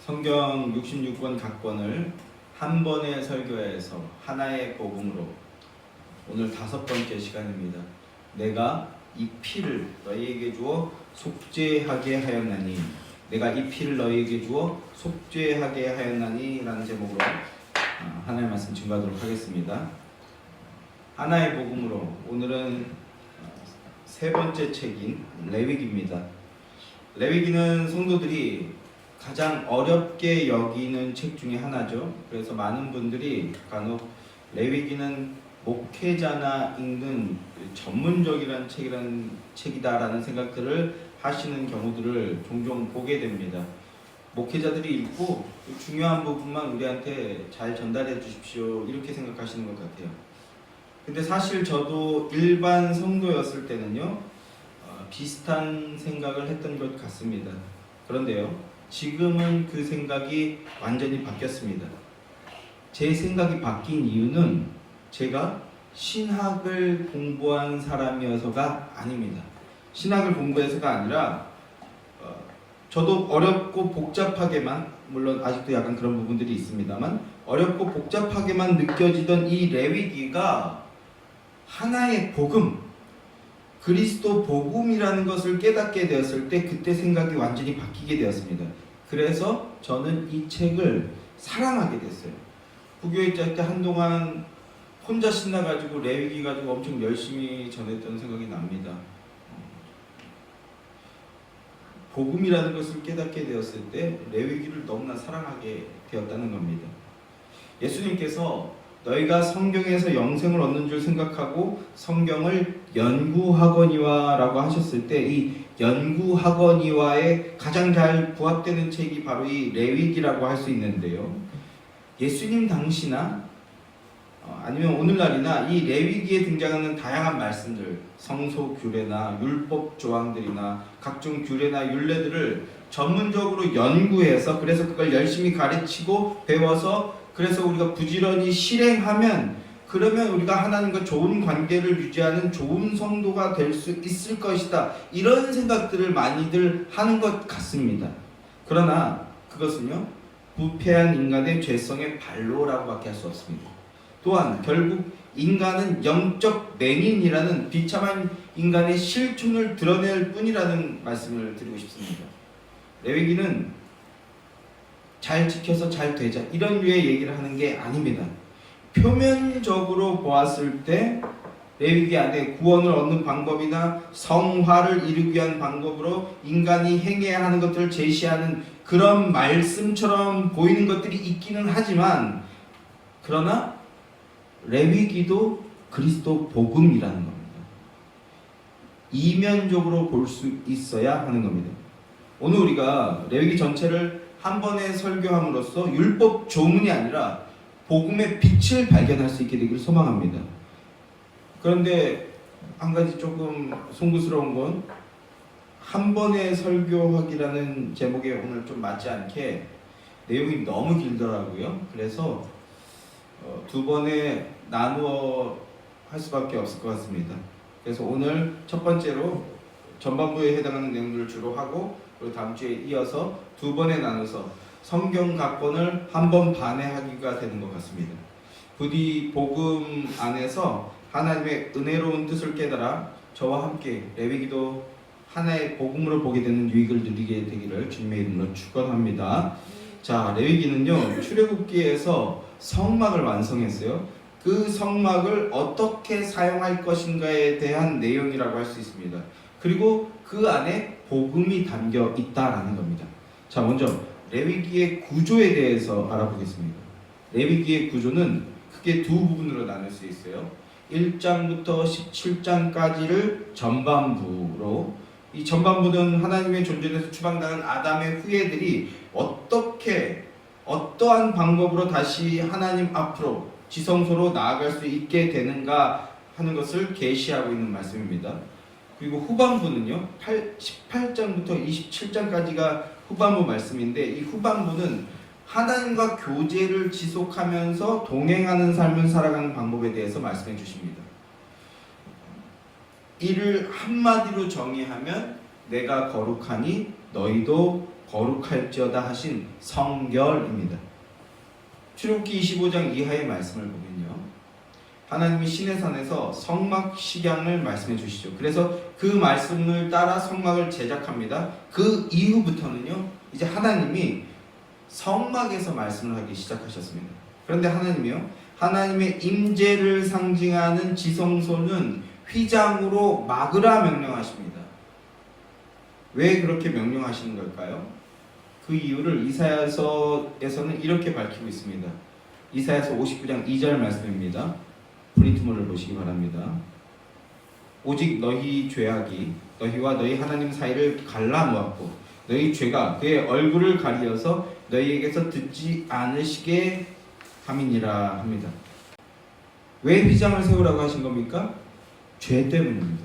성경 66권 각권을 한 번에 설교해서 하나의 복음으로 오늘 5번째 시간입니다. 내가 이 피를 너희에게 주어 속죄하게 하였나니, 내가 이 피를 너희에게 주어 속죄하게 하였나니 라는 제목으로 하나의 말씀 증거하도록 하겠습니다. 하나의 복음으로 오늘은 세 번째 책인 레위기입니다. 레위기는 성도들이 가장 어렵게 여기는 책 중에 하나죠. 그래서 많은 분들이 간혹 레위기는 목회자나 읽는 전문적이라는 책이다라는 생각들을 하시는 경우들을 종종 보게 됩니다. 목회자들이 읽고 중요한 부분만 우리한테 잘 전달해 주십시오, 이렇게 생각하시는 것 같아요. 근데 사실 저도 일반 성도였을 때는요, 비슷한 생각을 했던 것 같습니다. 그런데요, 지금은 그 생각이 완전히 바뀌었습니다. 제 생각이 바뀐 이유는 제가 신학을 공부한 사람이어서가 아닙니다. 신학을 공부해서가 아니라 저도 어렵고 복잡하게만, 물론 아직도 약간 그런 부분들이 있습니다만, 어렵고 복잡하게만 느껴지던 이 레위기가 하나의 복음, 그리스도 복음이라는 것을 깨닫게 되었을 때 그때 생각이 완전히 바뀌게 되었습니다. 그래서 저는 이 책을 사랑하게 됐어요. 부교회 때 한동안 혼자 신나가지고 레위기 가지고 엄청 열심히 전했던 생각이 납니다. 복음이라는 것을 깨닫게 되었을 때 레위기를 너무나 사랑하게 되었다는 겁니다. 예수님께서 너희가 성경에서 영생을 얻는 줄 생각하고 성경을 연구하거니와 라고 하셨을 때 이 연구하거니와에 가장 잘 부합되는 책이 바로 이 레위기라고 할 수 있는데요, 예수님 당시나 아니면 오늘날이나 이 레위기에 등장하는 다양한 말씀들, 성소 규례나 율법 조항들이나 각종 규례나 율례들을 전문적으로 연구해서, 그래서 그걸 열심히 가르치고 배워서, 그래서 우리가 부지런히 실행하면, 그러면 우리가 하나님과 좋은 관계를 유지하는 좋은 성도가 될 수 있을 것이다, 이런 생각들을 많이들 하는 것 같습니다. 그러나 그것은요, 부패한 인간의 죄성의 발로라고밖에 할 수 없습니다. 또한 결국 인간은 영적 맹인이라는 비참한 인간의 실존을 드러낼 뿐이라는 말씀을 드리고 싶습니다. 레위기는 잘 지켜서 잘 되자, 이런 류의 얘기를 하는 게 아닙니다. 표면적으로 보았을 때 레위기 안에 구원을 얻는 방법이나 성화를 이루기 위한 방법으로 인간이 행해야 하는 것들을 제시하는 그런 말씀처럼 보이는 것들이 있기는 하지만, 그러나 레위기도 그리스도 복음이라는 겁니다. 이면적으로 볼 수 있어야 하는 겁니다. 오늘 우리가 레위기 전체를 한 번에 설교함으로써 율법 조문이 아니라 복음의 빛을 발견할 수 있게 되기를 소망합니다. 그런데 한 가지 조금 송구스러운 건, 한 번에 설교하기라는 제목에 오늘 좀 맞지 않게 내용이 너무 길더라고요. 그래서 두 번에 나누어 할 수밖에 없을 것 같습니다. 그래서 오늘 첫 번째로 전반부에 해당하는 내용들을 주로 하고, 그리고 다음 주에 이어서 두 번에 나눠서 성경 각본을 한 번 반에 하기가 되는 것 같습니다. 부디 복음 안에서 하나님의 은혜로운 뜻을 깨달아 저와 함께 레위기도 하나의 복음으로 보게 되는 유익을 누리게 되기를 주님의 이름으로 축원합니다. 자, 레위기는요, 출애굽기에서 성막을 완성했어요. 그 성막을 어떻게 사용할 것인가에 대한 내용이라고 할 수 있습니다. 그리고 그 안에 복음이 담겨 있다라는 겁니다. 자, 먼저 레위기의 구조에 대해서 알아보겠습니다. 레위기의 구조는 크게 두 부분으로 나눌 수 있어요. 1장부터 17장까지를 전반부로, 이 전반부는 하나님의 존재에서 추방당한 아담의 후예들이 어떻게, 어떠한 방법으로 다시 하나님 앞으로 지성소로 나아갈 수 있게 되는가 하는 것을 계시하고 있는 말씀입니다. 그리고 후반부는요, 18장부터 27장까지가 후반부 말씀인데, 이 후반부는 하나님과 교제를 지속하면서 동행하는 삶을 살아가는 방법에 대해서 말씀해 주십니다. 이를 한마디로 정의하면, 내가 거룩하니 너희도 거룩할지어다 하신 성결입니다. 출애굽기 25장 이하의 말씀을 보면요, 하나님이 시내산에서 성막 식양을 말씀해 주시죠. 그래서 그 말씀을 따라 성막을 제작합니다. 그 이후부터는요, 이제 하나님이 성막에서 말씀을 하기 시작하셨습니다. 그런데 하나님이요, 하나님의 임재를 상징하는 지성소는 휘장으로 막으라 명령하십니다. 왜 그렇게 명령하시는 걸까요? 그 이유를 이사야서에서는 이렇게 밝히고 있습니다. 이사야서 59장 2절 말씀입니다. 프린트물을 보시기 바랍니다. 오직 너희 죄악이 너희와 너희 하나님 사이를 갈라놓았고 너희 죄가 그의 얼굴을 가리어서 너희에게서 듣지 않으시게 함이니라 합니다. 왜 휘장을 세우라고 하신 겁니까? 죄 때문입니다.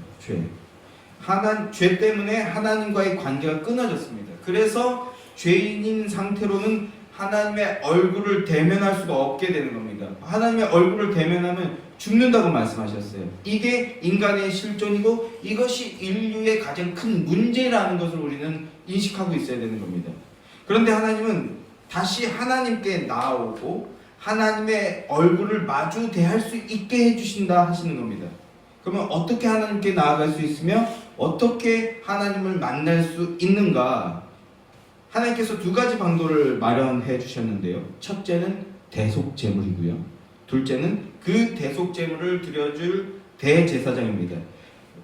죄 때문에 하나님과의 관계가 끊어졌습니다. 그래서 죄인인 상태로는 하나님의 얼굴을 대면할 수가 없게 되는 겁니다. 하나님의 얼굴을 대면하면 죽는다고 말씀하셨어요. 이게 인간의 실존이고 이것이 인류의 가장 큰 문제라는 것을 우리는 인식하고 있어야 되는 겁니다. 그런데 하나님은 다시 하나님께 나아오고 하나님의 얼굴을 마주 대할 수 있게 해주신다 하시는 겁니다. 그러면 어떻게 하나님께 나아갈 수 있으며 어떻게 하나님을 만날 수 있는가? 하나님께서 두 가지 방도를 마련해 주셨는데요. 첫째는 대속제물이고요. 둘째는 그 대속제물을 드려줄 대제사장입니다.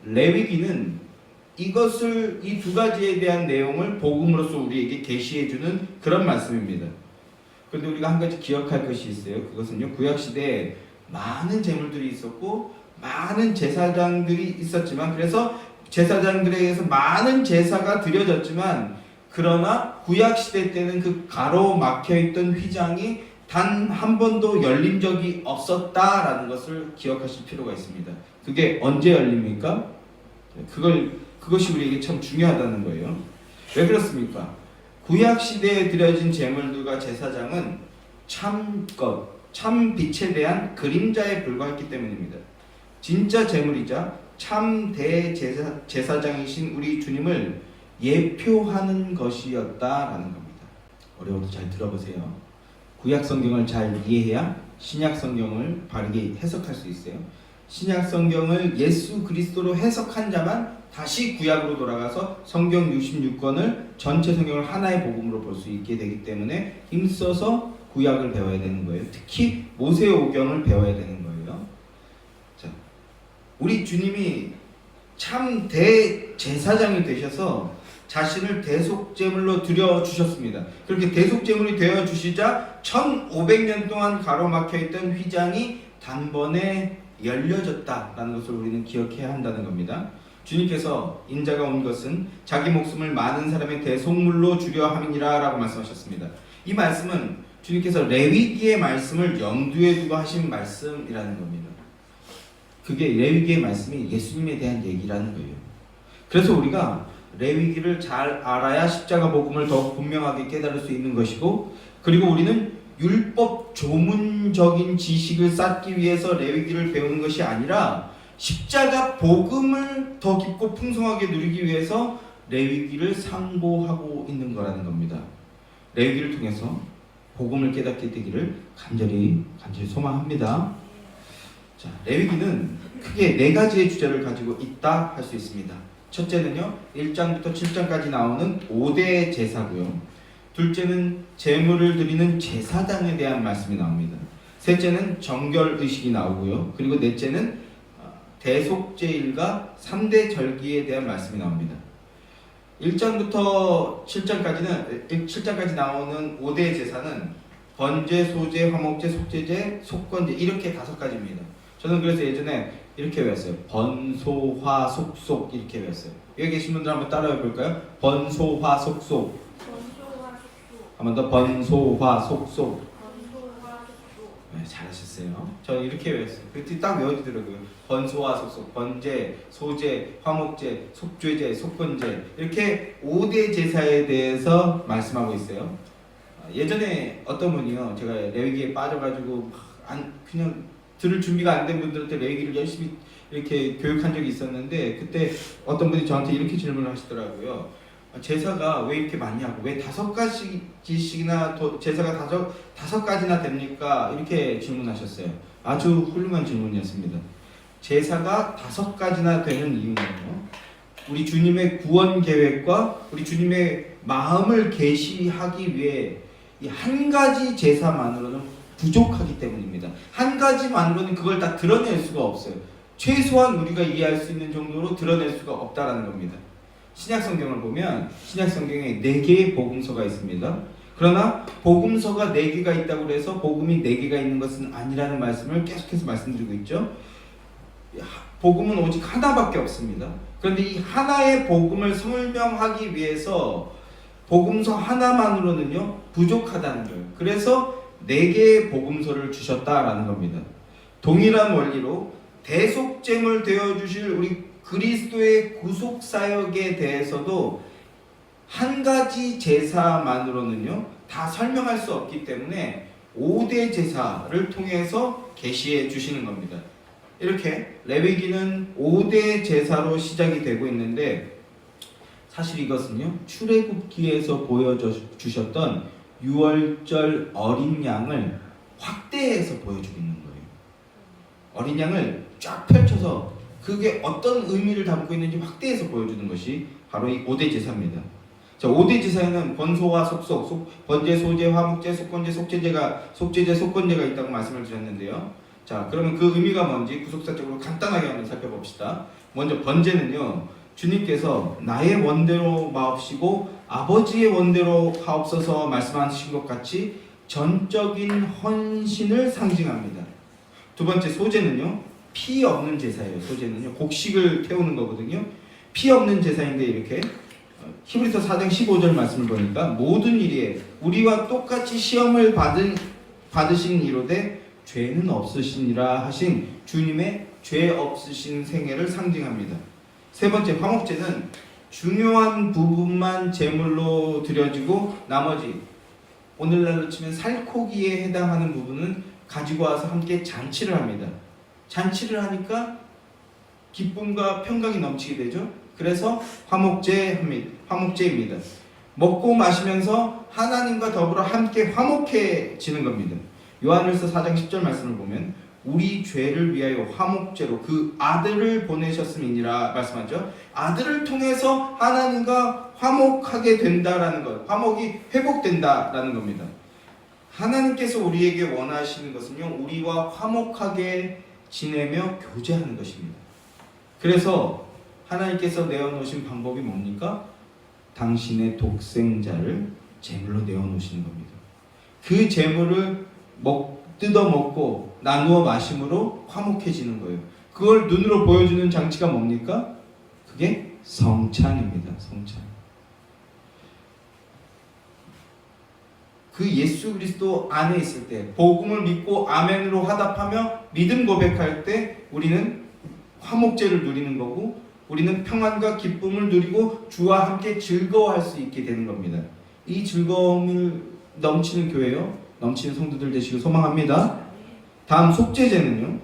레위기는 이것을, 이 두 가지에 대한 내용을 복음으로서 우리에게 계시해 주는 그런 말씀입니다. 그런데 우리가 한 가지 기억할 것이 있어요. 그것은요, 구약시대에 많은 제물들이 있었고 많은 제사장들이 있었지만, 그래서 제사장들에 의해서 많은 제사가 드려졌지만, 그러나 구약시대 때는 그 가로막혀있던 휘장이 단 한 번도 열린 적이 없었다라는 것을 기억하실 필요가 있습니다. 그게 언제 열립니까? 그것이 우리에게 참 중요하다는 거예요. 왜 그렇습니까? 구약시대에 드려진 제물들과 제사장은 참 빛에 대한 그림자에 불과했기 때문입니다. 진짜 제물이자 참 대제사장이신 우리 주님을 예표하는 것이었다라는 겁니다. 어려워도 잘 들어보세요. 구약 성경을 잘 이해해야 신약 성경을 바르게 해석할 수 있어요. 신약 성경을 예수 그리스도로 해석한 자만 다시 구약으로 돌아가서 성경 66권을 전체 성경을 하나의 복음으로 볼 수 있게 되기 때문에 힘써서 구약을 배워야 되는 거예요. 특히 모세오경을 배워야 되는 거예요. 자, 우리 주님이 참 대제사장이 되셔서 자신을 대속제물로 드려주셨습니다. 그렇게 대속제물이 되어주시자 1500년 동안 가로막혀있던 휘장이 단번에 열려졌다라는 것을 우리는 기억해야 한다는 겁니다. 주님께서 인자가 온 것은 자기 목숨을 많은 사람의 대속물로 주려 함이니라 라고 말씀하셨습니다. 이 말씀은 주님께서 레위기의 말씀을 염두에 두고 하신 말씀이라는 겁니다. 그게 레위기의 말씀이 예수님에 대한 얘기라는 거예요. 그래서 우리가 레위기를 잘 알아야 십자가 복음을 더 분명하게 깨달을 수 있는 것이고, 그리고 우리는 율법 조문적인 지식을 쌓기 위해서 레위기를 배우는 것이 아니라 십자가 복음을 더 깊고 풍성하게 누리기 위해서 레위기를 상고하고 있는 거라는 겁니다. 레위기를 통해서 복음을 깨닫게 되기를 간절히 소망합니다. 자, 레위기는 크게 네 가지의 주제를 가지고 있다 할 수 있습니다. 첫째는요, 1장부터 7장까지 나오는 5대 제사고요. 둘째는 제물을 드리는 제사장에 대한 말씀이 나옵니다. 셋째는 정결의식이 나오고요. 그리고 넷째는 대속제일과 3대 절기에 대한 말씀이 나옵니다. 1장부터 7장까지 나오는 5대 제사는 번제, 소제, 화목제, 속제제, 속건제 이렇게 5가지입니다. 저는 그래서 예전에 이렇게 외웠어요. 번소화 속속 이렇게 외웠어요. 여기 계신 분들 한번 따라해 볼까요? 번소화 속속. 한 번 더. 번소화 속속. 네, 잘하셨어요. 저는 이렇게 외웠어요. 그때 딱 외워지더라고요. 번소화 속속, 번제, 소제, 화목제, 속죄제, 속건제 이렇게 5대 제사에 대해서 말씀하고 있어요. 예전에 어떤 분이요, 제가 레위기에 빠져가지고 그냥 들을 준비가 안 된 분들한테 레위기를 열심히 이렇게 교육한 적이 있었는데, 그때 어떤 분이 저한테 이렇게 질문을 하시더라고요. 제사가 왜 이렇게 많이 하고 왜 5가지씩이나 제사가 다섯 가지나 됩니까? 이렇게 질문하셨어요. 아주 훌륭한 질문이었습니다. 제사가 5가지나 되는 이유는요, 우리 주님의 구원 계획과 우리 주님의 마음을 계시하기 위해 이 한 가지 제사만으로는 부족하기 때문입니다. 한 가지만으로는 그걸 다 드러낼 수가 없어요. 최소한 우리가 이해할 수 있는 정도로 드러낼 수가 없다라는 겁니다. 신약 성경을 보면 신약 성경에 4개의 복음서가 있습니다. 그러나 복음서가 4개가 있다고 해서 복음이 4개가 있는 것은 아니라는 말씀을 계속해서 말씀드리고 있죠. 복음은 오직 하나밖에 없습니다. 그런데 이 하나의 복음을 설명하기 위해서 복음서 하나만으로는요 부족하다는 거예요. 그래서 4개의 복음서를 주셨다라는 겁니다. 동일한 원리로 대속제물 되어주실 우리 그리스도의 구속사역에 대해서도 한 가지 제사만으로는요 다 설명할 수 없기 때문에 5대 제사를 통해서 계시해 주시는 겁니다. 이렇게 레위기는 5대 제사로 시작이 되고 있는데, 사실 이것은요 출애굽기에서 보여주셨던 6월절 어린 양을 확대해서 보여주고 있는 거예요. 어린 양을 쫙 펼쳐서 그게 어떤 의미를 담고 있는지 확대해서 보여주는 것이 바로 이 5대 제사입니다. 자, 5대 제사에는 번소와 속속, 번제, 소제, 화목제, 속건제, 속제제, 속건제가 있다고 말씀을 드렸는데요. 자, 그러면 그 의미가 뭔지 구속사적으로 간단하게 한번 살펴봅시다. 먼저 번제는요, 주님께서 나의 원대로 마옵시고 아버지의 원대로 하옵소서 말씀하신 것 같이 전적인 헌신을 상징합니다. 두 번째 소제는요, 피 없는 제사예요. 소제는요, 곡식을 태우는 거거든요. 피 없는 제사인데 이렇게 히브리서 4장 15절 말씀을 보니까 모든 일에 우리와 똑같이 시험을 받으신 이로되 죄는 없으시니라 하신 주님의 죄 없으신 생애를 상징합니다. 세 번째 화목제는 중요한 부분만 제물로 드려지고 나머지 오늘날로 치면 살코기에 해당하는 부분은 가지고 와서 함께 잔치를 합니다. 잔치를 하니까 기쁨과 평강이 넘치게 되죠. 그래서 화목제입니다. 먹고 마시면서 하나님과 더불어 함께 화목해지는 겁니다. 요한일서 4장 10절 말씀을 보면 우리 죄를 위하여 화목제로 그 아들을 보내셨음이니라 말씀하죠. 아들을 통해서 하나님과 화목하게 된다라는 것, 화목이 회복된다라는 겁니다. 하나님께서 우리에게 원하시는 것은요, 우리와 화목하게 지내며 교제하는 것입니다. 그래서 하나님께서 내어놓으신 방법이 뭡니까? 당신의 독생자를 제물로 내어놓으시는 겁니다. 그 제물을 뜯어 먹고 나누어 마심으로 화목해지는 거예요. 그걸 눈으로 보여주는 장치가 뭡니까? 그게 성찬입니다. 성찬. 그 예수 그리스도 안에 있을 때, 복음을 믿고 아멘으로 화답하며 믿음 고백할 때 우리는 화목제를 누리는 거고, 우리는 평안과 기쁨을 누리고 주와 함께 즐거워할 수 있게 되는 겁니다. 이 즐거움을 넘치는 교회요, 넘치는 성도들 되시길 소망합니다. 다음 속죄제는요,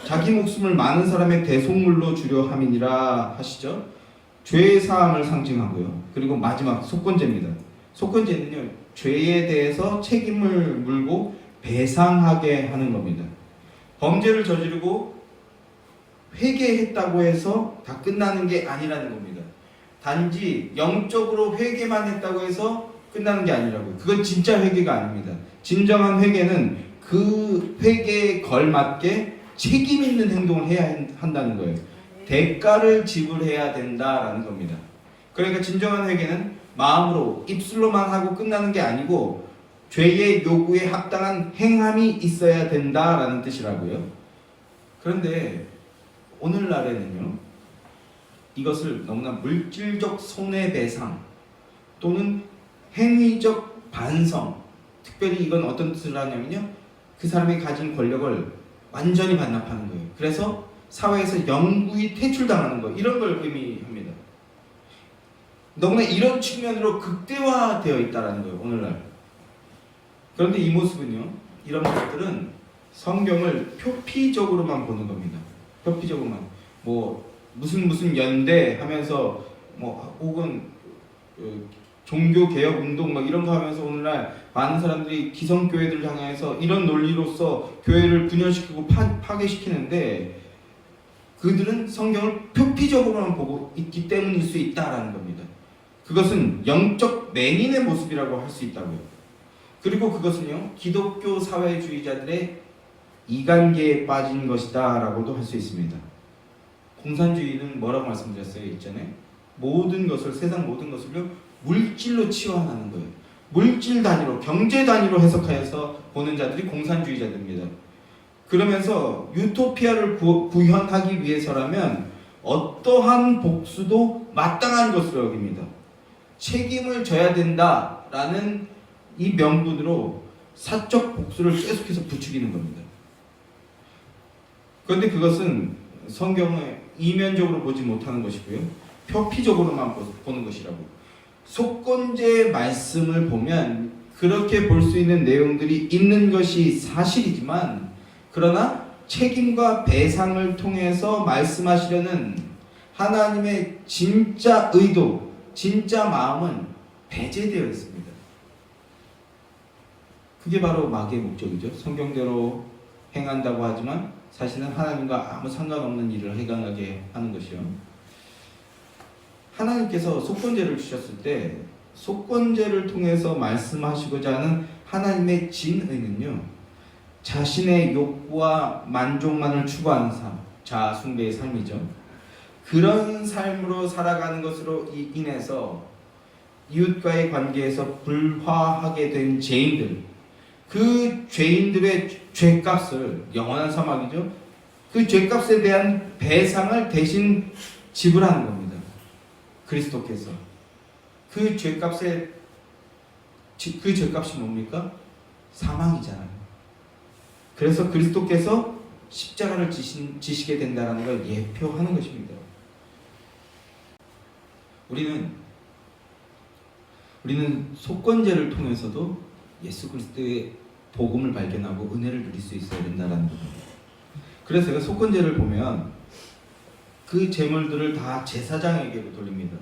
자기 목숨을 많은 사람의 대속물로 주려 함이니라 하시죠. 죄의 사함을 상징하고요. 그리고 마지막 속건제입니다. 속건제는요, 죄에 대해서 책임을 물고 배상하게 하는 겁니다. 범죄를 저지르고 회개했다고 해서 다 끝나는 게 아니라는 겁니다. 단지 영적으로 회개만 했다고 해서 끝나는 게 아니라고요. 그건 진짜 회개가 아닙니다. 진정한 회개는 그 회개에 걸맞게 책임 있는 행동을 해야 한다는 거예요. 대가를 지불해야 된다라는 겁니다. 그러니까 진정한 회개는 마음으로 입술로만 하고 끝나는 게 아니고 죄의 요구에 합당한 행함이 있어야 된다라는 뜻이라고요. 그런데 오늘날에는요, 이것을 너무나 물질적 손해배상 또는 행위적 반성, 특별히 이건 어떤 뜻을 하냐면요, 그 사람이 가진 권력을 완전히 반납하는 거예요. 그래서 사회에서 영구히 퇴출당하는 거, 이런 걸 의미합니다. 너무나 이런 측면으로 극대화되어 있다는 거예요, 오늘날. 그런데 이 모습은요, 이런 것들은 성경을 표피적으로만 보는 겁니다. 표피적으로만. 무슨 연대 하면서 혹은 종교 개혁 운동 막 이런 거 하면서 오늘날 많은 사람들이 기성교회들을 향해서 이런 논리로서 교회를 분열시키고 파괴시키는데, 그들은 성경을 표피적으로만 보고 있기 때문일 수 있다라는 겁니다. 그것은 영적 맹인의 모습이라고 할 수 있다고요. 그리고 그것은요, 기독교 사회주의자들의 이간계에 빠진 것이다 라고도 할 수 있습니다. 공산주의는 뭐라고 말씀드렸어요 이전에? 모든 것을, 세상 모든 것을요 물질로 치환하는 거예요. 물질 단위로, 경제 단위로 해석하여서 보는 자들이 공산주의자들입니다. 그러면서 유토피아를 구현하기 위해서라면 어떠한 복수도 마땅한 것으로 여깁니다. 책임을 져야 된다라는 이 명분으로 사적 복수를 계속해서 부추기는 겁니다. 그런데 그것은 성경을 이면적으로 보지 못하는 것이고요, 표피적으로만 보는 것이라고. 속건제의 말씀을 보면 그렇게 볼 수 있는 내용들이 있는 것이 사실이지만, 그러나 책임과 배상을 통해서 말씀하시려는 하나님의 진짜 의도, 진짜 마음은 배제되어 있습니다. 그게 바로 마귀의 목적이죠. 성경대로 행한다고 하지만 사실은 하나님과 아무 상관없는 일을 행하게 하는 것이요. 하나님께서 속건제를 주셨을 때 속건제를 통해서 말씀하시고자 하는 하나님의 진의는요, 자신의 욕구와 만족만을 추구하는 삶, 자아 숭배의 삶이죠. 그런 삶으로 살아가는 것으로 인해서 이웃과의 관계에서 불화하게 된 죄인들, 그 죄인들의 죄값을, 영원한 사막이죠, 그 죄값에 대한 배상을 대신 지불하는 겁니다. 그리스도께서 그 죄값이 뭡니까? 사망이잖아요. 그래서 그리스도께서 십자가를 지시게 된다는 걸 예표하는 것입니다. 우리는 속건제를 통해서도 예수 그리스도의 복음을 발견하고 은혜를 누릴 수 있어야 된다는 겁니다. 그래서 제가 속건제를 보면 그 제물들을 다 제사장에게로 돌립니다.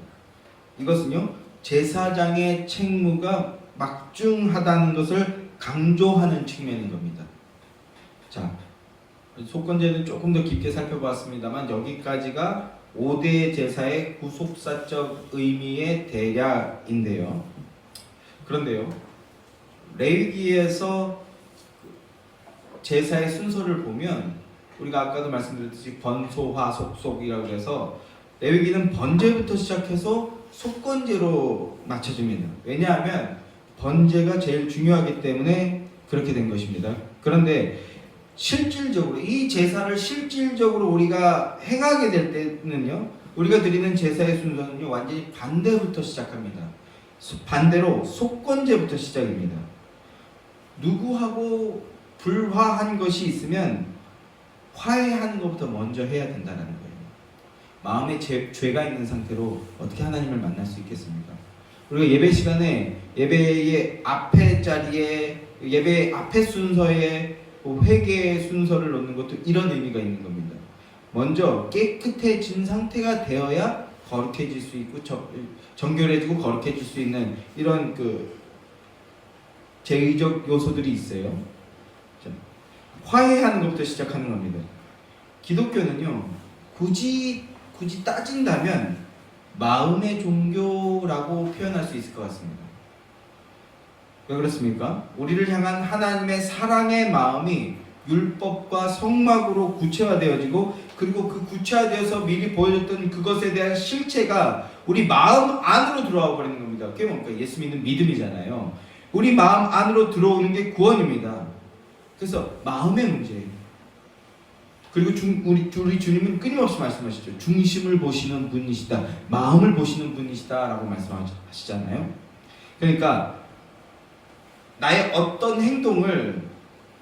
이것은요, 제사장의 책무가 막중하다는 것을 강조하는 측면인 겁니다. 자, 속건제는 조금 더 깊게 살펴봤습니다만 여기까지가 5대 제사의 구속사적 의미의 대략인데요. 그런데요, 레위기에서 제사의 순서를 보면 우리가 아까도 말씀드렸듯이 번소화, 속속이라고 해서 레위기는 번제부터 시작해서 속건제로 맞춰집니다. 왜냐하면 번제가 제일 중요하기 때문에 그렇게 된 것입니다. 그런데 실질적으로 이 제사를 실질적으로 우리가 행하게 될 때는요, 우리가 드리는 제사의 순서는요 완전히 반대부터 시작합니다. 반대로 속건제부터 시작입니다. 누구하고 불화한 것이 있으면 화해하는 것부터 먼저 해야 된다는 거예요. 마음에 죄가 있는 상태로 어떻게 하나님을 만날 수 있겠습니까? 우리가 예배 시간에 예배의 앞에 자리에, 예배 앞에 순서에 회개의 순서를 놓는 것도 이런 의미가 있는 겁니다. 먼저 깨끗해진 상태가 되어야 거룩해질 수 있고 정결해지고 거룩해질 수 있는 이런 제의적 요소들이 있어요. 화해하는 것부터 시작하는 겁니다. 기독교는요, 굳이 따진다면 마음의 종교라고 표현할 수 있을 것 같습니다. 왜 그렇습니까? 우리를 향한 하나님의 사랑의 마음이 율법과 성막으로 구체화되어지고, 그리고 그 구체화되어서 미리 보여줬던 그것에 대한 실체가 우리 마음 안으로 들어와 버리는 겁니다. 그게 뭡니까? 예수 믿는 믿음이잖아요. 우리 마음 안으로 들어오는 게 구원입니다. 그래서 마음의 문제예요. 그리고 우리 주님은 끊임없이 말씀하시죠. 중심을 보시는 분이시다, 마음을 보시는 분이시다 라고 말씀하시잖아요. 그러니까 나의 어떤 행동을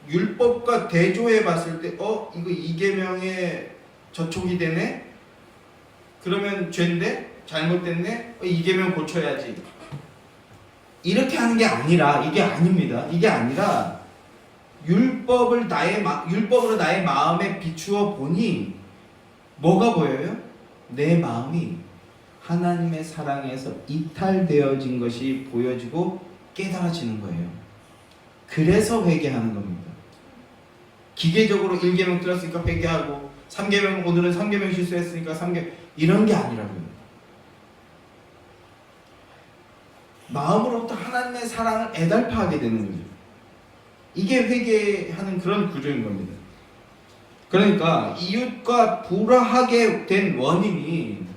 율법과 대조해 봤을 때 이거 이계명에 저촉이 되네? 그러면 죄인데? 잘못됐네? 이계명 고쳐야지. 이렇게 하는 게 아니라, 이게 아닙니다. 이게 아니라 율법으로 나의 마음에 비추어 보니 뭐가 보여요? 내 마음이 하나님의 사랑에서 이탈되어진 것이 보여지고 깨달아지는 거예요. 그래서 회개하는 겁니다. 기계적으로 1계명 들었으니까 회개하고 3계명 오늘은 3계명 실수했으니까 3계명 이런 게 아니라고요. 마음으로부터 하나님의 사랑을 애달파하게 되는 거죠. 이게 회개하는 그런 구조인 겁니다. 그러니까 이웃과 불화하게 된 원인이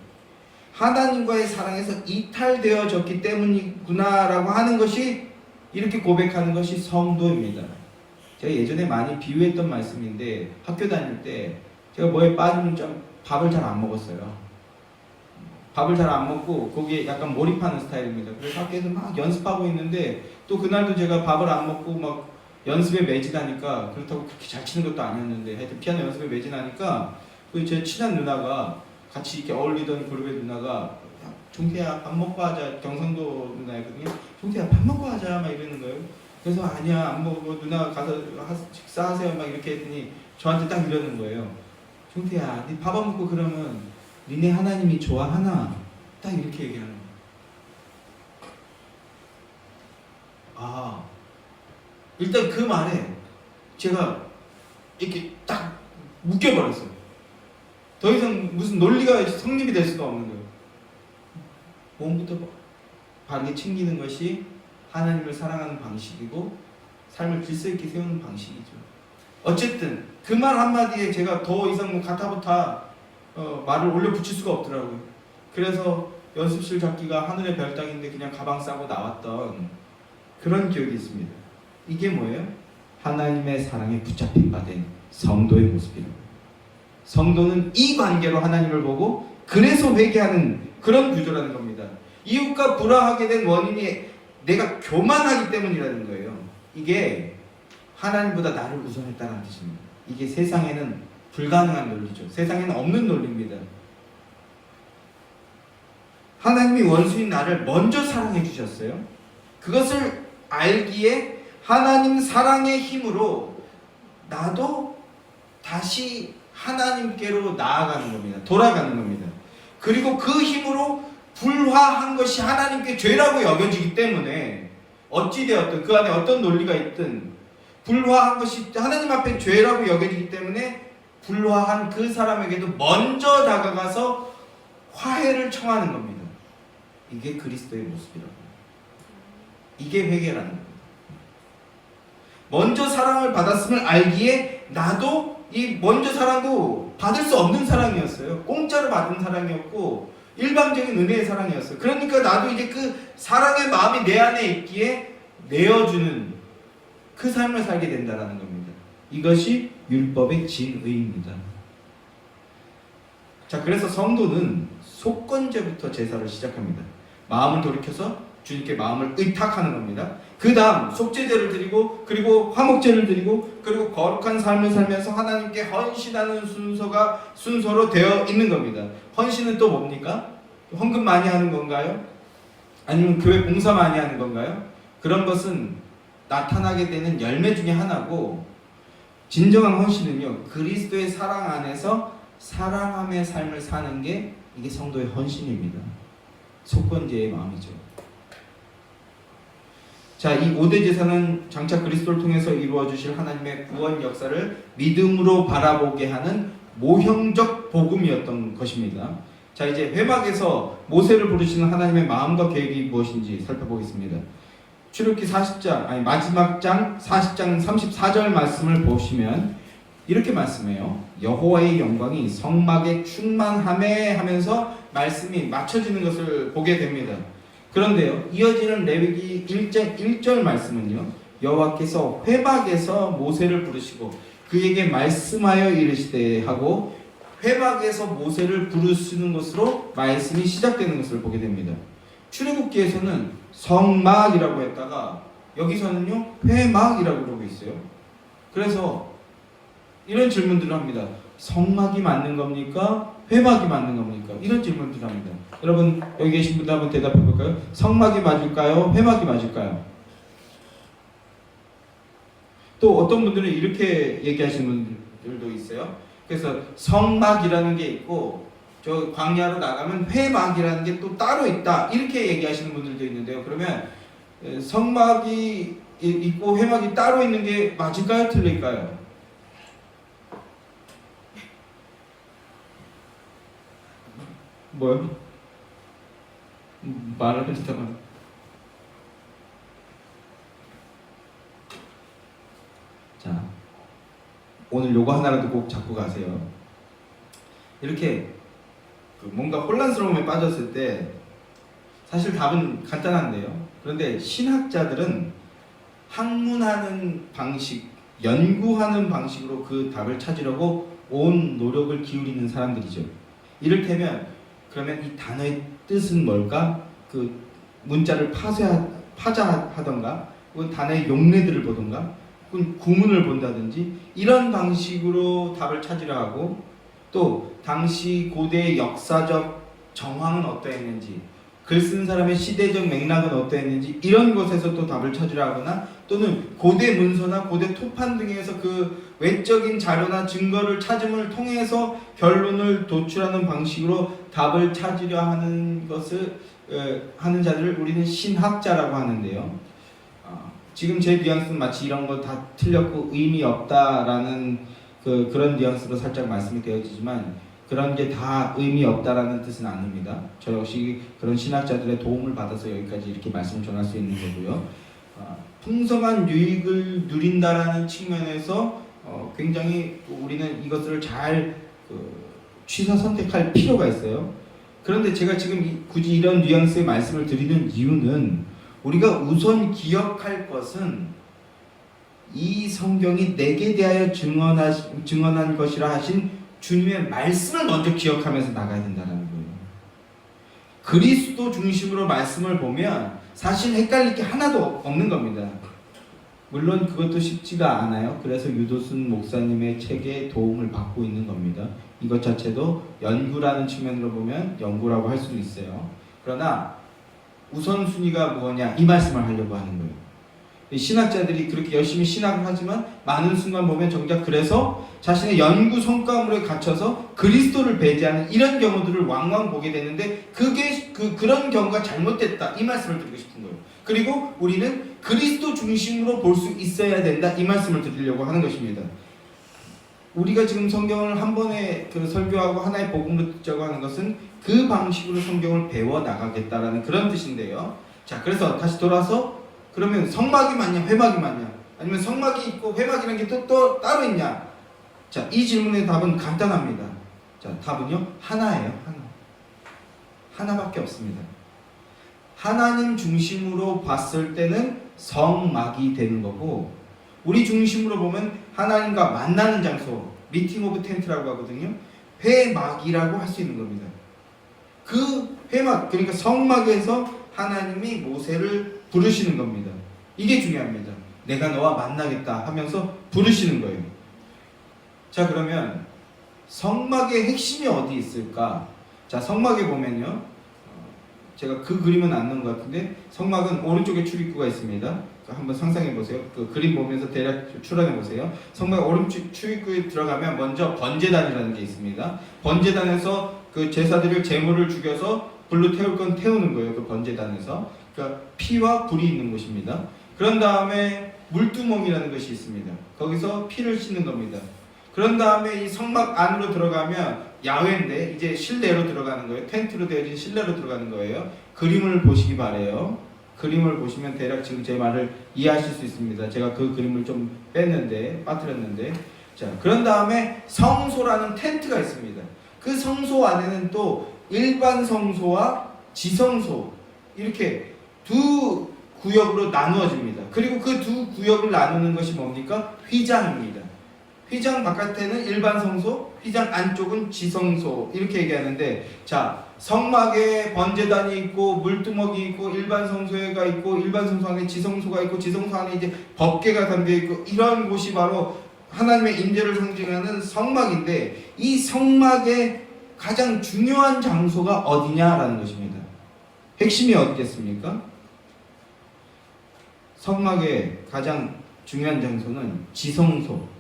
하나님과의 사랑에서 이탈되어졌기 때문이구나라고 하는 것이, 이렇게 고백하는 것이 성도입니다. 제가 예전에 많이 비유했던 말씀인데, 학교 다닐 때 제가 뭐에 빠지면 좀 밥을 잘 안 먹었어요. 밥을 잘 안 먹고 거기에 약간 몰입하는 스타일입니다. 그래서 학교에서 막 연습하고 있는데, 또 그날도 제가 밥을 안 먹고 막 연습에 매진하니까, 그렇다고 그렇게 잘 치는 것도 아니었는데 하여튼 피아노 연습에 매진하니까 제 친한 누나가, 같이 이렇게 어울리던 그룹의 누나가, 종태야 밥 먹고 하자, 경상도 누나였거든요. 종태야 밥 먹고 하자 막 이러는 거예요. 그래서 아니야 안 먹고, 누나 가서 식사하세요 막 이렇게 했더니 저한테 딱 이러는 거예요. 종태야 네 밥 안 먹고 그러면 니네 하나님이 좋아하나? 딱 이렇게 얘기하는 거예요. 아, 일단 그 말에 제가 이렇게 딱 묶여버렸어요. 더 이상 무슨 논리가 성립이 될 수가 없는 거예요. 몸부터 바르게 챙기는 것이 하나님을 사랑하는 방식이고 삶을 질서 있게 세우는 방식이죠. 어쨌든 그 말 한마디에 제가 더 이상 가타부타 말을 올려 붙일 수가 없더라고요. 그래서 연습실 잡기가 하늘의 별 따기인데 그냥 가방 싸고 나왔던 그런 기억이 있습니다. 이게 뭐예요? 하나님의 사랑에 붙잡힌 바 된 성도의 모습이라고. 성도는 이 관계로 하나님을 보고 그래서 회개하는 그런 구조라는 겁니다. 이웃과 불화하게 된 원인이 내가 교만하기 때문이라는 거예요. 이게 하나님보다 나를 우선했다는 뜻입니다. 이게 세상에는 불가능한 논리죠. 세상에는 없는 논리입니다. 하나님이 원수인 나를 먼저 사랑해 주셨어요. 그것을 알기에 하나님 사랑의 힘으로 나도 다시 하나님께로 나아가는 겁니다. 돌아가는 겁니다. 그리고 그 힘으로 불화한 것이 하나님께 죄라고 여겨지기 때문에, 어찌되었든 그 안에 어떤 논리가 있든 불화한 것이 하나님 앞에 죄라고 여겨지기 때문에 불화한 그 사람에게도 먼저 다가가서 화해를 청하는 겁니다. 이게 그리스도의 모습이라고. 이게 회개라는 겁니다. 먼저 사랑을 받았음을 알기에 나도 이 먼저 사랑도 받을 수 없는 사랑이었어요. 공짜로 받은 사랑이었고 일방적인 은혜의 사랑이었어요. 그러니까 나도 이제 그 사랑의 마음이 내 안에 있기에 내어주는 그 삶을 살게 된다는 겁니다. 이것이 율법의 진의입니다. 자, 그래서 성도는 속건제부터 제사를 시작합니다. 마음을 돌이켜서 주님께 마음을 의탁하는 겁니다. 그 다음 속죄제를 드리고, 그리고 화목제를 드리고, 그리고 거룩한 삶을 살면서 하나님께 헌신하는 순서로 되어 있는 겁니다. 헌신은 또 뭡니까? 헌금 많이 하는 건가요? 아니면 교회 봉사 많이 하는 건가요? 그런 것은 나타나게 되는 열매 중에 하나고, 진정한 헌신은요, 그리스도의 사랑 안에서 사랑함의 삶을 사는 게 이게 성도의 헌신입니다. 속건제의 마음이죠. 자, 이 5대 제사는 장차 그리스도를 통해서 이루어 주실 하나님의 구원 역사를 믿음으로 바라보게 하는 모형적 복음이었던 것입니다. 자, 이제 회막에서 모세를 부르시는 하나님의 마음과 계획이 무엇인지 살펴보겠습니다. 출애굽기 40장, 마지막 장 40장 34절 말씀을 보시면 이렇게 말씀해요. 여호와의 영광이 성막에 충만하매 하면서 말씀이 맞춰지는 것을 보게 됩니다. 그런데요, 이어지는 레위기 1절 말씀은요, 여호와께서 회막에서 모세를 부르시고 그에게 말씀하여 이르시되 하고, 회막에서 모세를 부르시는 것으로 말씀이 시작되는 것을 보게 됩니다. 출애굽기에서는 성막이라고 했다가 여기서는요 회막이라고 그러고 있어요. 그래서 이런 질문들을 합니다. 성막이 맞는 겁니까? 회막이 맞는 겁니까? 이런 질문들을 합니다. 여러분 여기 계신 분들 한번 대답해 볼까요? 성막이 맞을까요? 회막이 맞을까요? 또 어떤 분들은 이렇게 얘기하시는 분들도 있어요. 그래서 성막이라는 게 있고 저 광야로 나가면 회막이라는 게 또 따로 있다 이렇게 얘기하시는 분들도 있는데요. 그러면 성막이 있고 회막이 따로 있는 게 맞을까요? 틀릴까요? 뭐요? 말을 해주다가 자, 오늘 요거 하나라도 꼭 잡고 가세요. 이렇게 뭔가 혼란스러움에 빠졌을 때 사실 답은 간단한데요. 그런데 신학자들은 학문하는 방식, 연구하는 방식으로 그 답을 찾으려고 온 노력을 기울이는 사람들이죠. 이를테면 그러면 이 단어의 뜻은 뭘까? 그 문자를 파자하던가 혹은 단어의 용례들을 보던가 혹은 구문을 본다든지 이런 방식으로 답을 찾으려 하고, 또 당시 고대의 역사적 정황은 어떠했는지, 글 쓴 사람의 시대적 맥락은 어떠했는지 이런 것에서 또 답을 찾으려 하거나, 또는 고대 문서나 고대 토판 등에서 그 외적인 자료나 증거를 찾음을 통해서 결론을 도출하는 방식으로 답을 찾으려 하는 것을 하는 자들을 우리는 신학자라고 하는데요. 지금 제 뉘앙스는 마치 이런 거 다 틀렸고 의미 없다라는 그런 뉘앙스로 살짝 말씀이 되어지지만, 그런 게 다 의미 없다라는 뜻은 아닙니다. 저 역시 그런 신학자들의 도움을 받아서 여기까지 이렇게 말씀을 전할 수 있는 거고요. 풍성한 유익을 누린다라는 측면에서 굉장히 우리는 이것을 잘 취사 선택할 필요가 있어요. 그런데 제가 지금 굳이 이런 뉘앙스의 말씀을 드리는 이유는, 우리가 우선 기억할 것은 이 성경이 내게 대하여 증언한 것이라 하신 주님의 말씀을 먼저 기억하면서 나가야 된다는 거예요. 그리스도 중심으로 말씀을 보면 사실 헷갈릴 게 하나도 없는 겁니다. 물론 그것도 쉽지가 않아요. 그래서 유도순 목사님의 책에 도움을 받고 있는 겁니다. 이것 자체도 연구라는 측면으로 보면 연구라고 할 수도 있어요. 그러나 우선순위가 뭐냐, 이 말씀을 하려고 하는 거예요. 신학자들이 그렇게 열심히 신학을 하지만 많은 순간 보면 정작 그래서 자신의 연구 성과물에 갇혀서 그리스도를 배제하는 이런 경우들을 왕왕 보게 되는데, 그게 그런 경우가 잘못됐다, 이 말씀을 드리고 싶은 거예요. 그리고 우리는 그리스도 중심으로 볼 수 있어야 된다, 이 말씀을 드리려고 하는 것입니다. 우리가 지금 성경을 한 번에 설교하고 하나의 복음으로 듣자고 하는 것은 그 방식으로 성경을 배워 나가겠다라는 그런 뜻인데요. 자, 그래서 다시 돌아서, 그러면 성막이 맞냐 회막이 맞냐, 아니면 성막이 있고 회막이라는 게 또 따로 있냐? 자, 이 질문의 답은 간단합니다. 자, 답은요 하나예요. 하나밖에 없습니다. 하나님 중심으로 봤을 때는 성막이 되는 거고, 우리 중심으로 보면 하나님과 만나는 장소, 미팅 오브 텐트라고 하거든요. 회막이라고 할 수 있는 겁니다. 그 회막, 그러니까 성막에서 하나님이 모세를 부르시는 겁니다. 이게 중요합니다. 내가 너와 만나겠다 하면서 부르시는 거예요. 자, 그러면 성막의 핵심이 어디 있을까? 자, 성막에 보면요, 제가 그 그림은 안 넣은 것 같은데, 성막은 오른쪽에 출입구가 있습니다. 한번 상상해 보세요. 그 그림 보면서 대략 추론해 보세요. 성막 오른쪽 출입구에 들어가면 먼저 번제단이라는 게 있습니다. 번제단에서 그 제사드릴 제물을 죽여서 불로 태울 건 태우는 거예요. 그 번제단에서. 그러니까 피와 불이 있는 곳입니다. 그런 다음에 물두멍이라는 것이 있습니다. 거기서 피를 씻는 겁니다. 그런 다음에 이 성막 안으로 들어가면 야외인데 이제 실내로 들어가는 거예요. 텐트로 되어진 실내로 들어가는 거예요. 그림을 보시기 바래요. 그림을 보시면 대략 지금 제 말을 이해하실 수 있습니다. 제가 그 그림을 좀 빠뜨렸는데, 자, 그런 다음에 성소라는 텐트가 있습니다. 그 성소 안에는 또 일반 성소와 지성소, 이렇게 두 구역으로 나누어집니다. 그리고 그 두 구역을 나누는 것이 뭡니까? 휘장입니다. 휘장 바깥에는 일반 성소, 휘장 안쪽은 지성소, 이렇게 얘기하는데, 자, 성막에 번제단이 있고 물두멍이 있고 일반 성소가 있고 일반 성소 안에 지성소가 있고 지성소 안에 이제 법궤가 담겨 있고, 이런 곳이 바로 하나님의 임재를 상징하는 성막인데, 이 성막의 가장 중요한 장소가 어디냐라는 것입니다. 핵심이 어디겠습니까? 성막의 가장 중요한 장소는 지성소,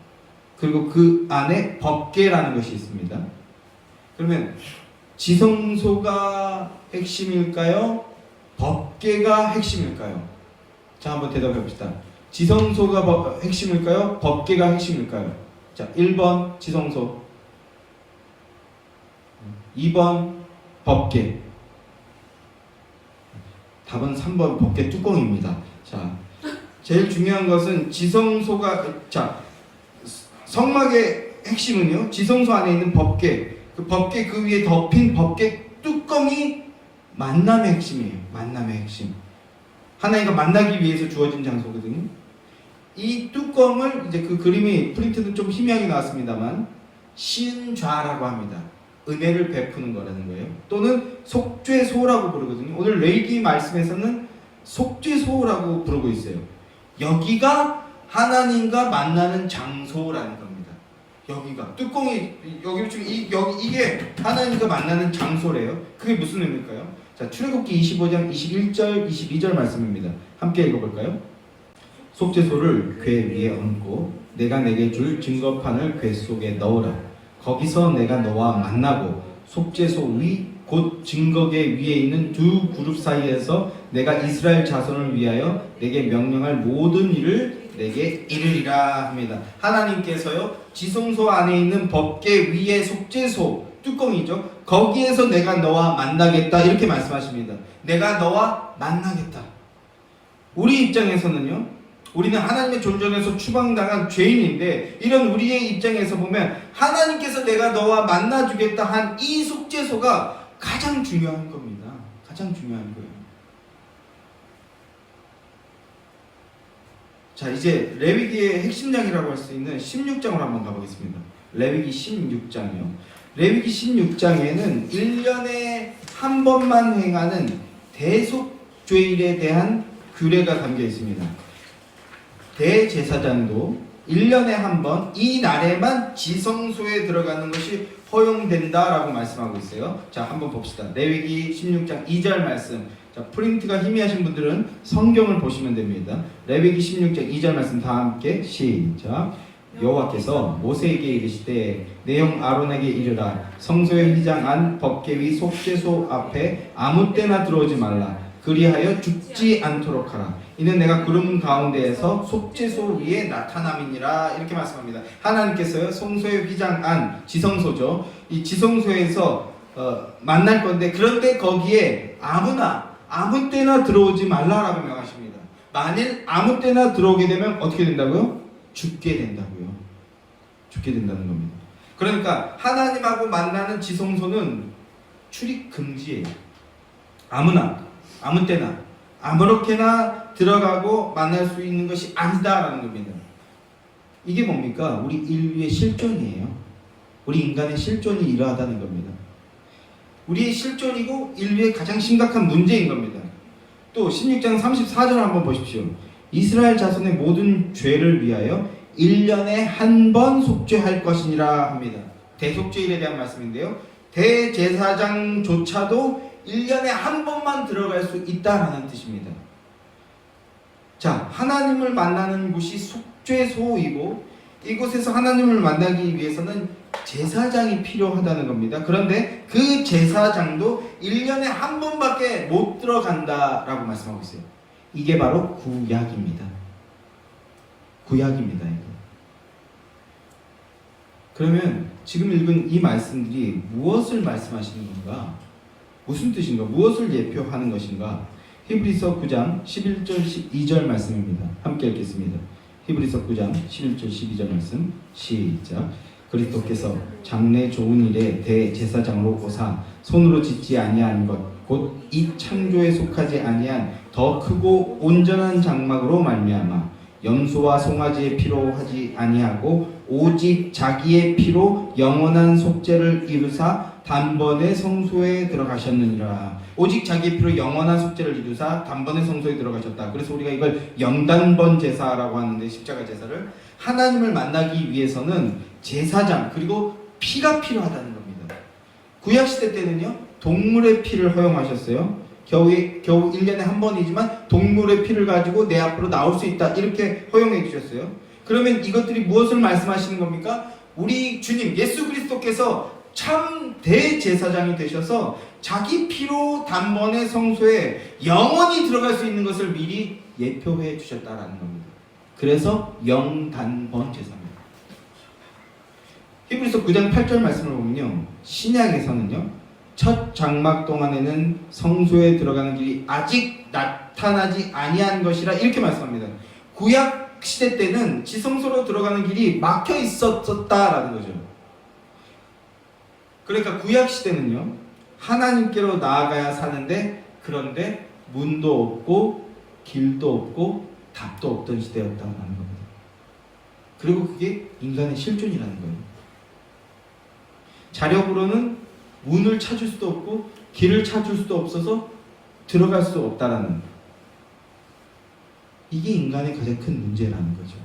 그리고 그 안에 법궤라는 것이 있습니다. 그러면 지성소가 핵심일까요? 법궤가 핵심일까요? 자, 한번 대답해 봅시다. 지성소가 핵심일까요? 법궤가 핵심일까요? 자, 1번 지성소, 2번 법궤. 답은 3번 법궤 뚜껑입니다. 자, 제일 중요한 것은 지성소가, 자, 성막의 핵심은요, 지성소 안에 있는 법궤, 그 법궤 그 위에 덮인 법궤 뚜껑이 만남의 핵심이에요. 만남의 핵심. 하나님과 만나기 위해서 주어진 장소거든요. 이 뚜껑을, 이제 그 그림이 프린트는 좀 희미하게 나왔습니다만 신좌라고 합니다. 은혜를 베푸는 거라는 거예요. 또는 속죄소라고 부르거든요. 오늘 레위기 말씀에서는 속죄소라고 부르고 있어요. 여기가 하나님과 만나는 장소라는 겁니다. 여기가 뚜껑이 여기 지금 이게 하나님과 만나는 장소래요. 그게 무슨 의미일까요? 자, 출애굽기 25장 21절 22절 말씀입니다. 함께 읽어볼까요? 속죄소를 궤 위에 얹고 내가 내게 줄 증거판을 궤 속에 넣으라. 거기서 내가 너와 만나고 속죄소 위 곧 증거궤 위에 있는 두 그룹 사이에서 내가 이스라엘 자손을 위하여 내게 명령할 모든 일을 내게 이르리라 합니다. 하나님께서요, 지성소 안에 있는 법궤 위에 속죄소 뚜껑이죠. 거기에서 내가 너와 만나겠다 이렇게 말씀하십니다. 내가 너와 만나겠다. 우리 입장에서는요, 우리는 하나님의 존전에서 추방당한 죄인인데, 이런 우리의 입장에서 보면 하나님께서 내가 너와 만나주겠다 한 이 속죄소가 가장 중요한 겁니다. 가장 중요한 거예요. 자, 이제 레위기의 핵심장이라고 할 수 있는 16장으로 한번 가보겠습니다. 레위기 16장이요. 레위기 16장에는 1년에 한 번만 행하는 대속죄일에 대한 규례가 담겨 있습니다. 대제사장도 1년에 한 번 이 날에만 지성소에 들어가는 것이 허용된다라고 말씀하고 있어요. 자, 한번 봅시다. 레위기 16장 2절 말씀. 자, 프린트가 희미하신 분들은 성경을 보시면 됩니다. 레위기 16장 2절 말씀 다 함께 시작. 여호와께서 모세에게 이르시되 내 형 아론에게 이르라. 성소의 휘장 안 법궤 위 속죄소 앞에 아무 때나 들어오지 말라. 그리하여 죽지 않도록 하라. 이는 내가 구름 가운데에서 속죄소 위에 나타남이니라. 이렇게 말씀합니다. 하나님께서요, 성소의 휘장 안, 지성소죠. 이 지성소에서 만날 건데, 그런데 거기에 아무나 아무 때나 들어오지 말라라고 명하십니다. 만일 아무 때나 들어오게 되면 어떻게 된다고요? 죽게 된다고요. 죽게 된다는 겁니다. 그러니까 하나님하고 만나는 지성소는 출입 금지예요. 아무나 아무 때나 아무렇게나 들어가고 만날 수 있는 것이 아니다라는 겁니다. 이게 뭡니까? 우리 인류의 실존이에요. 우리 인간의 실존이 이러하다는 겁니다. 우리의 실존이고 인류의 가장 심각한 문제인 겁니다. 또 16장 34절 한번 보십시오. 이스라엘 자손의 모든 죄를 위하여 1년에 한 번 속죄할 것이니라 합니다. 대속죄일에 대한 말씀인데요. 대제사장조차도 1년에 한 번만 들어갈 수 있다라는 뜻입니다. 자, 하나님을 만나는 곳이 속죄소이고, 이곳에서 하나님을 만나기 위해서는 제사장이 필요하다는 겁니다. 그런데 그 제사장도 1년에 한 번밖에 못 들어간다라고 말씀하고 있어요. 이게 바로 구약입니다. 구약입니다. 이거. 그러면 지금 읽은 이 말씀들이 무엇을 말씀하시는 건가? 무슨 뜻인가? 무엇을 예표하는 것인가? 히브리서 9장 11절 12절 말씀입니다. 함께 읽겠습니다. 히브리서 9장 11절 12절 말씀 시작. 그리스도께서 장래 좋은 일에 대제사장으로 오사 손으로 짓지 아니한 것 곧 이 창조에 속하지 아니한 더 크고 온전한 장막으로 말미암아 염소와 송아지의 피로 하지 아니하고 오직 자기의 피로 영원한 속죄를 이루사 단번에 성소에 들어가셨느니라. 오직 자기의 피로 영원한 속죄를 이루사 단번에 성소에 들어가셨다. 그래서 우리가 이걸 영단번 제사라고 하는데, 십자가 제사를 하나님을 만나기 위해서는 제사장 그리고 피가 필요하다는 겁니다. 구약시대 때는요, 동물의 피를 허용하셨어요. 겨우 1년에 한 번이지만 동물의 피를 가지고 내 앞으로 나올 수 있다, 이렇게 허용해 주셨어요. 그러면 이것들이 무엇을 말씀하시는 겁니까? 우리 주님 예수 그리스도께서 참 대제사장이 되셔서 자기 피로 단번에 성소에 영원히 들어갈 수 있는 것을 미리 예표해 주셨다라는 겁니다. 그래서 영단번 제사입니다. 히브리서 9장 8절 말씀을 보면요, 신약에서는요, 첫 장막 동안에는 성소에 들어가는 길이 아직 나타나지 아니한 것이라 이렇게 말씀합니다. 구약 시대 때는 지성소로 들어가는 길이 막혀 있었다라는 거죠. 그러니까 구약 시대는요, 하나님께로 나아가야 사는데, 그런데 문도 없고 길도 없고 답도 없던 시대였다는 겁니다. 그리고 그게 인간의 실존이라는 거예요. 자력으로는 문을 찾을 수도 없고 길을 찾을 수도 없어서 들어갈 수 없다라는, 이게 인간의 가장 큰 문제라는 거죠.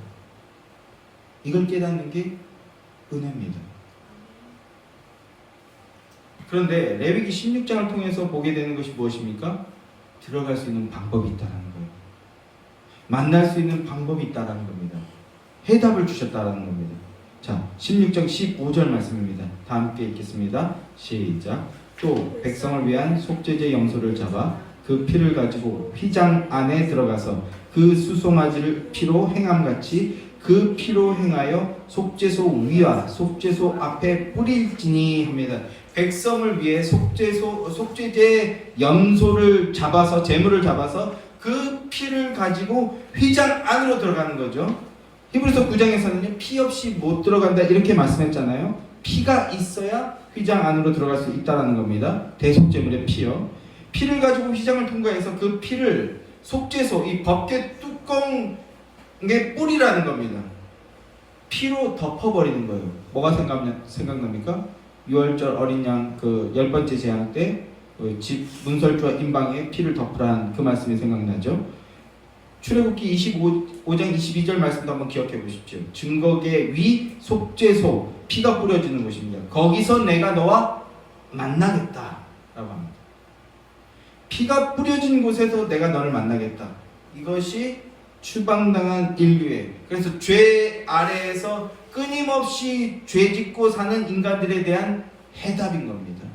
이걸 깨닫는 게 은혜입니다. 그런데 레위기 16장을 통해서 보게 되는 것이 무엇입니까? 들어갈 수 있는 방법이 있다는 거예요. 만날 수 있는 방법이 있다는 겁니다. 해답을 주셨다는 겁니다. 자, 16장 15절 말씀입니다. 다 함께 읽겠습니다. 시작. 또 백성을 위한 속죄제 염소를 잡아 그 피를 가지고 휘장 안에 들어가서 그 수송아지를 피로 행함같이 그 피로 행하여 속죄소 위와 속죄소 앞에 뿌릴지니 합니다. 백성을 위해 속죄제 염소를 잡아서, 제물을 잡아서 그 피를 가지고 휘장 안으로 들어가는 거죠. 히브리서 9장에서는요, 피 없이 못 들어간다 이렇게 말씀했잖아요. 피가 있어야 휘장 안으로 들어갈 수 있다는 겁니다. 대속제물의 피요. 피를 가지고 휘장을 통과해서 그 피를 속죄소, 이 법궤 뚜껑에 뿌리라는 겁니다. 피로 덮어버리는 거예요. 뭐가 생각납니까? 6월절 어린 양 그 10번째 재앙 때 집 문설주와 임방에 피를 덮으라는 그 말씀이 생각나죠. 출애굽기 25장 22절 말씀도 한번 기억해 보십시오. 증거계 위 속죄소, 피가 뿌려지는 곳입니다. 거기서 내가 너와 만나겠다 라고 합니다. 피가 뿌려진 곳에서 내가 너를 만나겠다. 이것이 추방당한 인류의, 그래서 죄 아래에서 끊임없이 죄 짓고 사는 인간들에 대한 해답인 겁니다.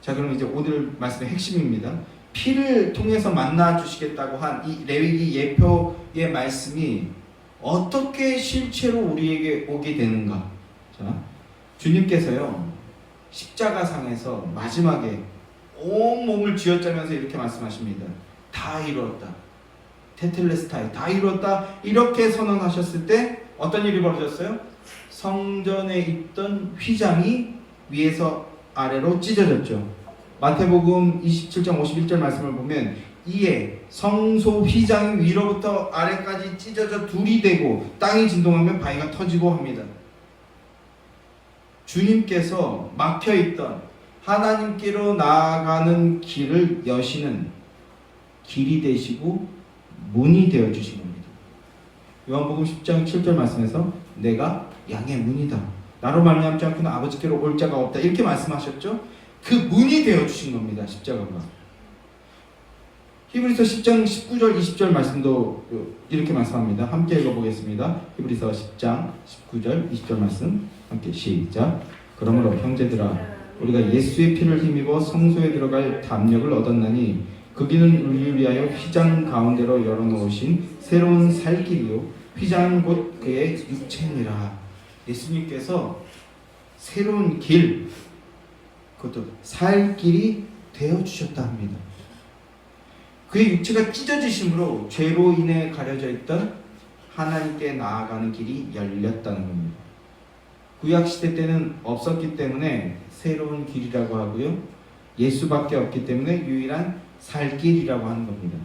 자, 그럼 이제 오늘 말씀의 핵심입니다. 피를 통해서 만나 주시겠다고 한 이 레위기 예표의 말씀이 어떻게 실체로 우리에게 오게 되는가? 자, 주님께서요, 십자가상에서 마지막에 온 몸을 쥐어짜면서 이렇게 말씀하십니다. 다 이루었다. 테텔레스타이, 다 이루었다. 이렇게 선언하셨을 때 어떤 일이 벌어졌어요? 성전에 있던 휘장이 위에서 아래로 찢어졌죠. 마태복음 27장 51절 말씀을 보면 이에 성소 휘장이 위로부터 아래까지 찢어져 둘이 되고 땅이 진동하며 바위가 터지고 합니다. 주님께서 막혀있던 하나님께로 나아가는 길을 여시는 길이 되시고 문이 되어주신 겁니다. 요한복음 10장 7절 말씀에서 내가 양의 문이다. 나로 말미암지 않고는 아버지께로 올 자가 없다. 이렇게 말씀하셨죠. 그 문이 되어주신 겁니다. 십자가가. 히브리서 10장 19절 20절 말씀도 이렇게 말씀합니다. 함께 읽어보겠습니다. 히브리서 10장 19절 20절 말씀 함께 시작. 그러므로 형제들아 우리가 예수의 피를 힘입어 성소에 들어갈 담력을 얻었나니 그 길은 우리를 위하여 휘장 가운데로 열어놓으신 새로운 살 길이요 휘장은 곧 그의 육체니라. 예수님께서 새로운 길, 그것도 살 길이 되어주셨다 합니다. 그의 육체가 찢어지심으로 죄로 인해 가려져 있던 하나님께 나아가는 길이 열렸다는 겁니다. 구약시대 때는 없었기 때문에 새로운 길이라고 하고요, 예수밖에 없기 때문에 유일한 살 길이라고 하는 겁니다.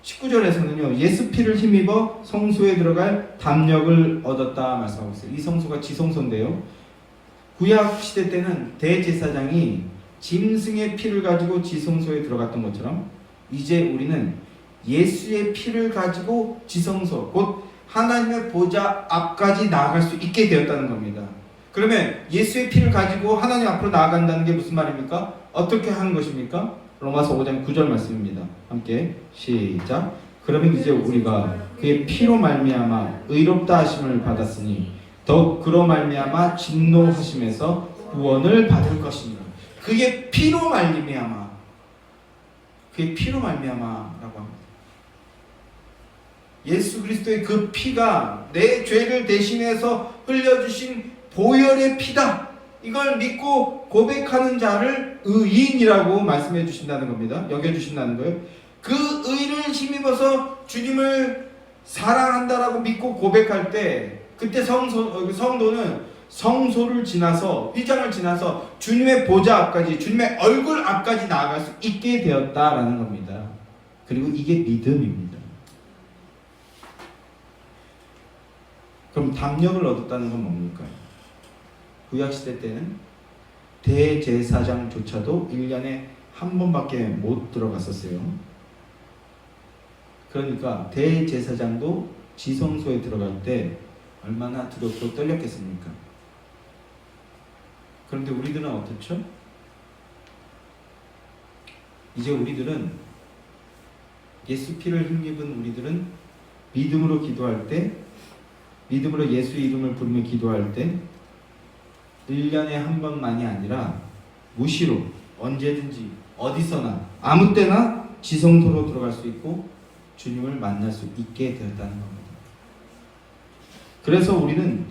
19절에서는요, 예수 피를 힘입어 성소에 들어갈 담력을 얻었다 말씀하고 있어요. 이 성소가 지성소인데요, 구약 시대 때는 대제사장이 짐승의 피를 가지고 지성소에 들어갔던 것처럼 이제 우리는 예수의 피를 가지고 지성소, 곧 하나님의 보좌 앞까지 나아갈 수 있게 되었다는 겁니다. 그러면 예수의 피를 가지고 하나님 앞으로 나아간다는 게 무슨 말입니까? 어떻게 하는 것입니까? 로마서 5장 9절 말씀입니다. 함께 시작. 그러면 이제 우리가 그의 피로 말미암아 의롭다 하심을 받았으니 더욱 그로 말미암아 진노하심에서 구원을 받을 것이니라. 그의 피로 말미암아, 그의 피로 말미암아라고 합니다. 예수 그리스도의 그 피가 내 죄를 대신해서 흘려주신 보혈의 피다. 이걸 믿고 고백하는 자를 의인이라고 말씀해 주신다는 겁니다. 여겨주신다는 거예요. 그 의를 힘입어서 주님을 사랑한다라고 믿고 고백할 때 그때 성도는 성소를 지나서 휘장을 지나서 주님의 보좌 앞까지, 주님의 얼굴 앞까지 나아갈 수 있게 되었다라는 겁니다. 그리고 이게 믿음입니다. 그럼 담력을 얻었다는 건 뭡니까? 구약시대 때는 대제사장조차도 1년에 한 번밖에 못 들어갔었어요. 그러니까 대제사장도 지성소에 들어갈 때 얼마나 두렵고 떨렸겠습니까? 그런데 우리들은 어떻죠? 이제 우리들은 예수 피를 힘입은 우리들은 믿음으로 기도할 때, 믿음으로 예수의 이름을 부르며 기도할 때 1년에 한 번만이 아니라 무시로 언제든지 어디서나 아무 때나 지성소로 들어갈 수 있고 주님을 만날 수 있게 되었다는 겁니다. 그래서 우리는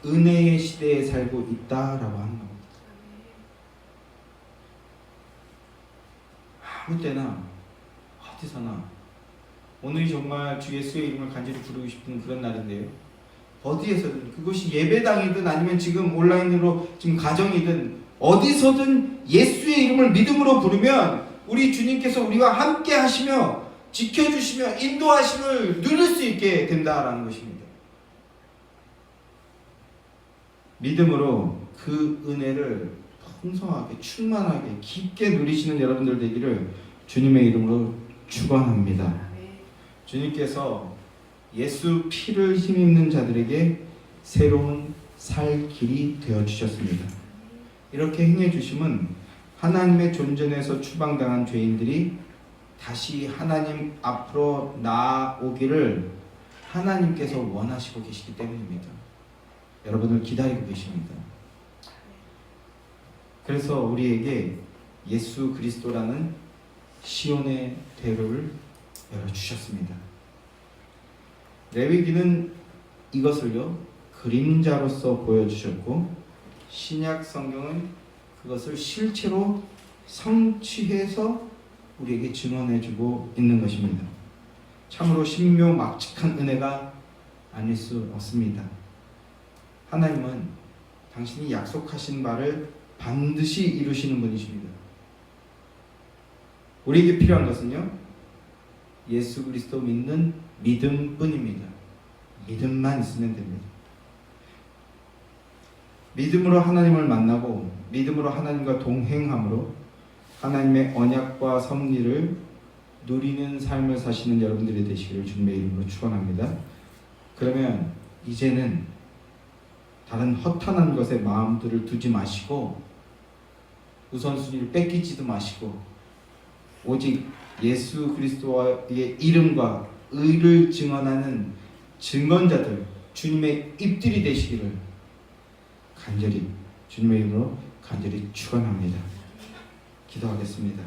은혜의 시대에 살고 있다라고 하는 겁니다. 아무 때나 어디서나 오늘이 정말 주 예수의 이름을 간절히 부르고 싶은 그런 날인데요. 어디에서든 그것이 예배당이든 아니면 지금 온라인으로 지금 가정이든 어디서든 예수의 이름을 믿음으로 부르면 우리 주님께서 우리와 함께 하시며 지켜주시며 인도하심을 누릴 수 있게 된다라는 것입니다. 믿음으로 그 은혜를 풍성하게 충만하게 깊게 누리시는 여러분들 되기를 주님의 이름으로 축원합니다. 주님께서 예수 피를 힘입는 자들에게 새로운 살 길이 되어주셨습니다. 이렇게 행해 주심은 하나님의 존전에서 추방당한 죄인들이 다시 하나님 앞으로 나아오기를 하나님께서 원하시고 계시기 때문입니다. 여러분을 기다리고 계십니다. 그래서 우리에게 예수 그리스도라는 시온의 대로를 열어주셨습니다. 레위기는 이것을요 그림자로서 보여주셨고 신약 성경은 그것을 실체로 성취해서 우리에게 증언해주고 있는 것입니다. 참으로 신묘막측한 은혜가 아닐 수 없습니다. 하나님은 당신이 약속하신 바를 반드시 이루시는 분이십니다. 우리에게 필요한 것은요 예수 그리스도 믿는 믿음뿐입니다. 믿음만 있으면 됩니다. 믿음으로 하나님을 만나고 믿음으로 하나님과 동행함으로 하나님의 언약과 섭리를 누리는 삶을 사시는 여러분들이 되시기를 주님의 이름으로 축원합니다. 그러면 이제는 다른 허탄한 것에 마음들을 두지 마시고 우선순위를 뺏기지도 마시고 오직 예수 그리스도의 이름과 의를 증언하는 증언자들, 주님의 입들이 되시기를 간절히 주님의 이름으로 간절히 축원합니다. 기도하겠습니다.